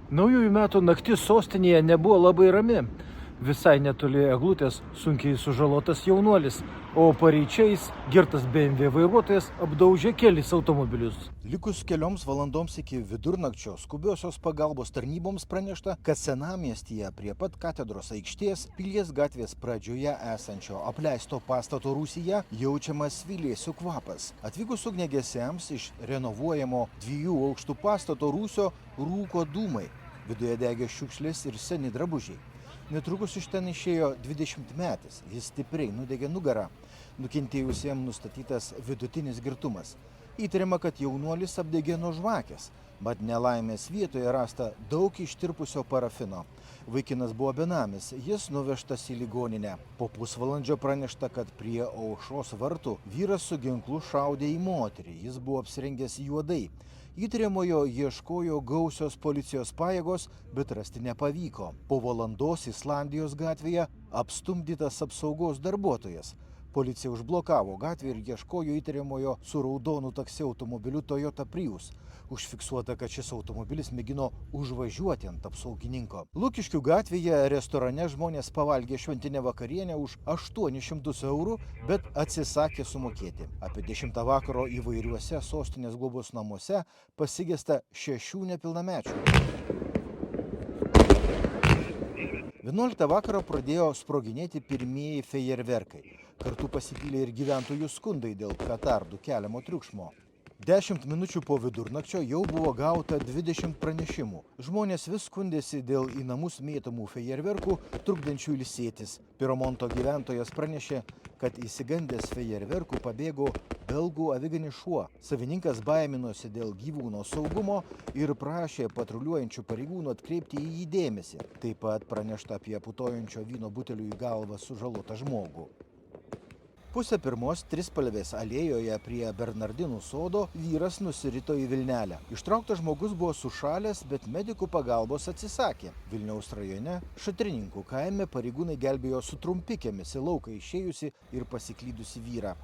Naujųjų metų naktis sostinėje nebuvo labai rami. Visai netoli eglutės sunkiai sužalotas jaunuolis, o paryčiais girtas BMW vairuotojas apdaužė kelis automobilius. Likus kelioms valandoms iki vidurnakčio skubiosios pagalbos tarnyboms pranešta, kad senamiestyje prie pat katedros aikštės Pilies gatvės pradžioje esančio apleisto pastato rūsyje jaučiamas svilėsių kvapas. Atvykus ugniagesiams iš renovuojamo 2 aukštų pastato rūsio rūko dūmai. Viduje degė šiukšlės ir seni drabužiai. Netrukus iš ten išėjo 20-metis, jis stipriai nudegė nugarą. Nukentėjusiems nustatytas vidutinis girtumas. Įtariama, kad jaunuolis apdegė nuo žvakės, bet nelaimės vietoje rasta daug ištirpusio parafino. Vaikinas buvo benamis, jis nuvežtas į ligoninę. Po pusvalandžio pranešta, kad prie aušros vartų vyras su ginklu šaudė į moterį, jis buvo apsirengęs juodai. Įtariamojo ieškojo gausios policijos pajėgos, bet rasti nepavyko. Po valandos Islandijos gatvėje apstumdytas apsaugos darbuotojas. Policija užblokavo gatvę ir ieškojo įtariamojo su raudonu taksi automobiliu Toyota Prius. Užfiksuota, kad šis automobilis mėgino užvažiuoti ant apsaugininko. Lukiškių gatvėje restorane žmonės pavalgė šventinę vakarienę už 800 eurų, bet atsisakė sumokėti. Apie 10 vakaro įvairiuose sostinės globos namuose pasigesta 6 nepilnamečių. 11 vakaro pradėjo sproginėti pirmieji fejerverkai. Kartu pasipylė ir gyventojų skundai dėl petardų keliamo triukšmo. 10 minučių po vidurnakčio jau buvo gauta 20 pranešimų. Žmonės vis skundėsi dėl į namus mėtomų fejerverkų, trukdančių ilsėtis. Piromonto gyventojas pranešė, kad išsigandęs fejerverkų pabėgo belgų aviganis šuo. Savininkas baiminosi dėl gyvūno saugumo ir prašė patruliuojančių pareigūnų atkreipti į jį dėmesį. Taip pat pranešta apie putojančio vyno butelių į galvą sužalotą žmogų. Pusę pirmos Trispalvės alėjoje prie Bernardinų sodo vyras nusirito į Vilnelę. Ištrauktas žmogus buvo sušalęs, bet medikų pagalbos atsisakė. Vilniaus rajone Šatrininkų kaime pareigūnai gelbėjo su trumpikėmis į lauką išėjusi ir pasiklydusi vyrą.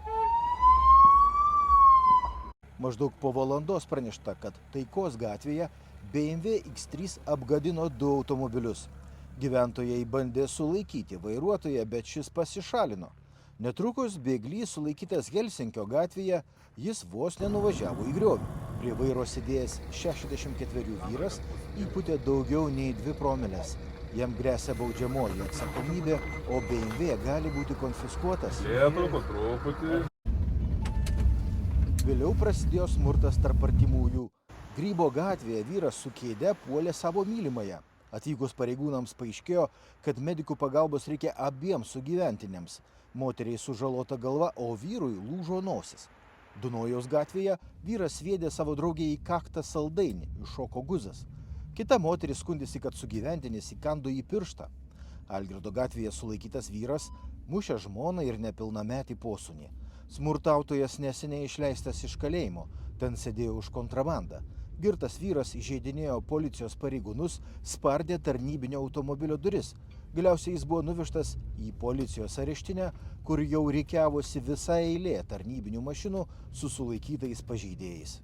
Maždaug po valandos pranešta, kad Taikos gatvėje BMW X3 apgadino 2 automobilius. Gyventojai bandė sulaikyti vairuotoją, bet šis pasišalino. Netrukus bėglys sulaikytas Helsinkio gatvėje, jis vos nenuvažiavo į griovį. Prie vairo sėdėjęs 64 vyras įpūtė daugiau nei 2 promilės. Jam gresia baudžiamoji atsakomybė, o BMW gali būti konfiskuotas. Vėliau prasidėjo smurtas tarp artimųjų. Grybo gatvėje vyras su kėde puolė savo mylimąją. Atvykus pareigūnams paaiškėjo, kad medikų pagalbos reikia abiems sugyventiniams. Moteriai sužalota galva, o vyrui lūžo nosis. Dunojaus gatvėje vyras sviedė savo draugę į kaktą saldainį, iššoko guzas. Kita moteris skundėsi, kad sugyventinis įkando į pirštą. Algirdo gatvėje sulaikytas vyras mušė žmoną ir nepilnametį posūnį. Smurtautojas neseniai išleistas iš kalėjimo, ten sėdėjo už kontrabandą. Girtas vyras įžeidinėjo policijos pareigūnus, spardė tarnybinio automobilio duris. Galiausiai jis buvo nuvežtas į policijos areštinę, kur jau rikiavosi visa eilė tarnybinių mašinų su sulaikytais pažeidėjais.